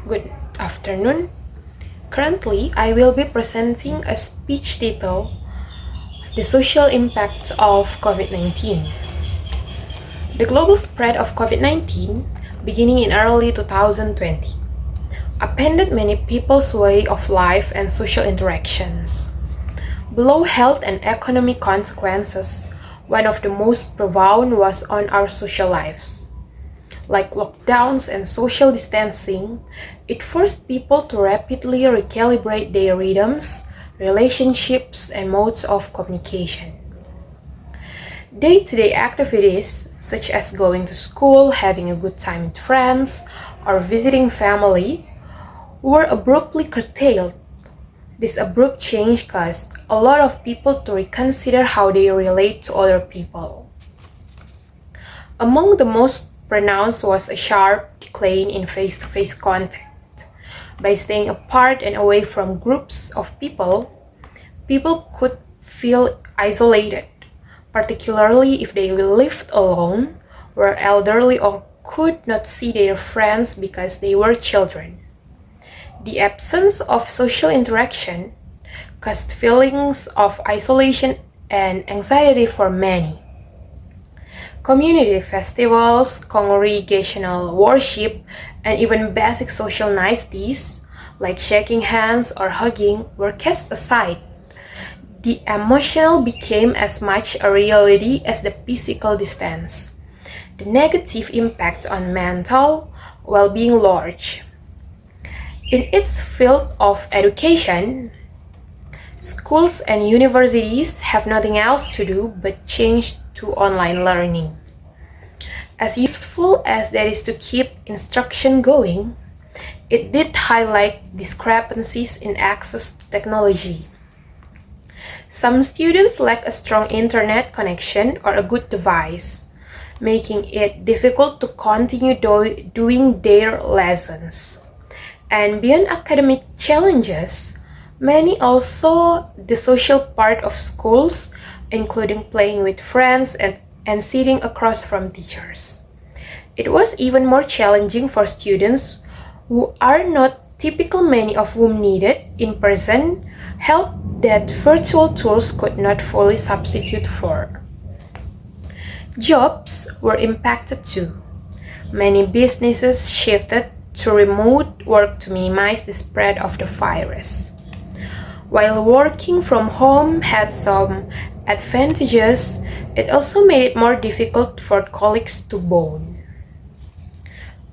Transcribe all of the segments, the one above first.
Good afternoon. Currently, I will be presenting a speech titled The Social Impact of COVID-19. The global spread of COVID-19, beginning in early 2020, upended many people's way of life and social interactions. Below health and economic consequences, one of the most profound was on our social lives. Like lockdowns and social distancing, it forced people to rapidly recalibrate their rhythms, relationships, and modes of communication. Day-to-day activities, such as going to school, having a good time with friends, or visiting family, were abruptly curtailed. This abrupt change caused a lot of people to reconsider how they relate to other people. Among the most pronounced was a sharp decline in face-to-face contact. By staying apart and away from groups of people, people could feel isolated, particularly if they lived alone, were elderly, or could not see their friends because they were children. The absence of social interaction caused feelings of isolation and anxiety for many. Community festivals, congregational worship, and even basic social niceties like shaking hands or hugging were cast aside. The emotional became as much a reality as the physical distance. The negative impact on mental well-being large. In its field of education, schools and universities have nothing else to do but change to online learning. As useful as that is to keep instruction going, it did highlight discrepancies in access to technology. Some students lack a strong internet connection or a good device, making it difficult to continue doing their lessons. And beyond academic challenges, many also the social part of schools, including playing with friends and sitting across from teachers. It was even more challenging for students who are not typical, many of whom needed in-person help that virtual tools could not fully substitute for. Jobs were impacted too. Many businesses shifted to remote work to minimize the spread of the virus. While working from home had some advantages, it also made it more difficult for colleagues to bond.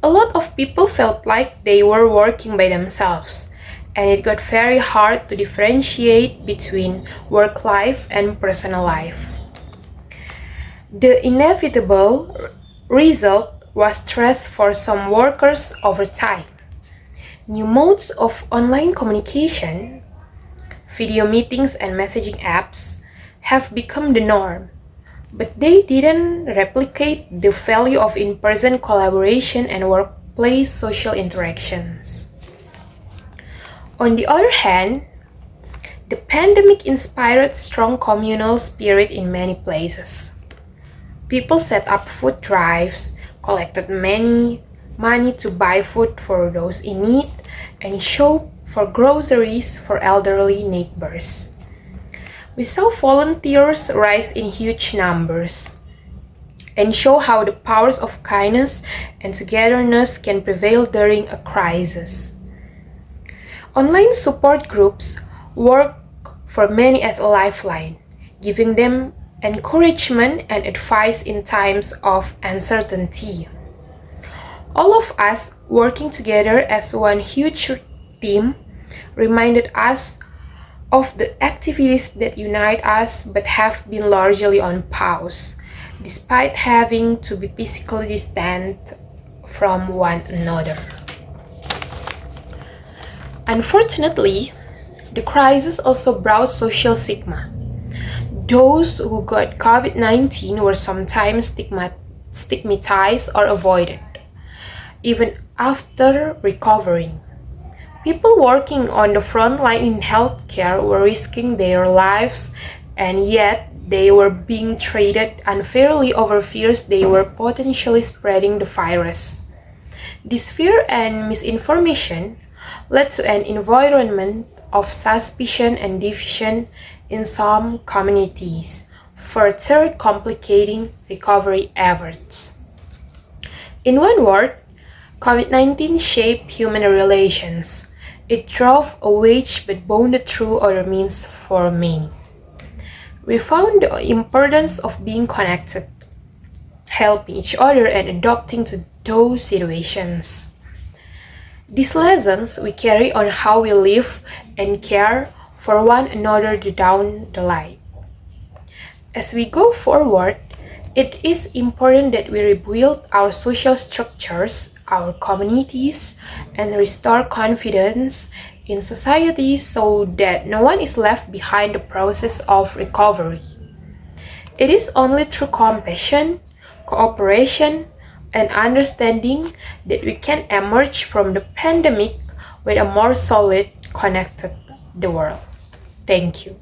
A lot of people felt like they were working by themselves, and it got very hard to differentiate between work life and personal life. The inevitable result was stress for some workers over time. New modes of online communication, video meetings and messaging apps have become the norm, but they didn't replicate the value of in-person collaboration and workplace social interactions. On the other hand, the pandemic inspired strong communal spirit in many places. People set up food drives, collected many money to buy food for those in need, and shop for groceries for elderly neighbors. We saw volunteers rise in huge numbers and show how the powers of kindness and togetherness can prevail during a crisis. Online support groups work for many as a lifeline, giving them encouragement and advice in times of uncertainty. All of us working together as one huge team reminded us of the activities that unite us but have been largely on pause, despite having to be physically distant from one another. Unfortunately, the crisis also brought social stigma. Those who got COVID-19 were sometimes stigmatized or avoided, even after recovering. People working on the front line in healthcare were risking their lives, and yet they were being treated unfairly over fears they were potentially spreading the virus. This fear and misinformation led to an environment of suspicion and division in some communities, further complicating recovery efforts. In one word, COVID-19 shaped human relations. It drove a wedge but bonded through other means for many. We found the importance of being connected, helping each other and adapting to those situations. These lessons we carry on how we live and care for one another down the line. As we go forward, it is important that we rebuild our social structures, our communities, and restore confidence in society so that no one is left behind the process of recovery. It is only through compassion, cooperation, and understanding that we can emerge from the pandemic with a more solid, connected the world. Thank you.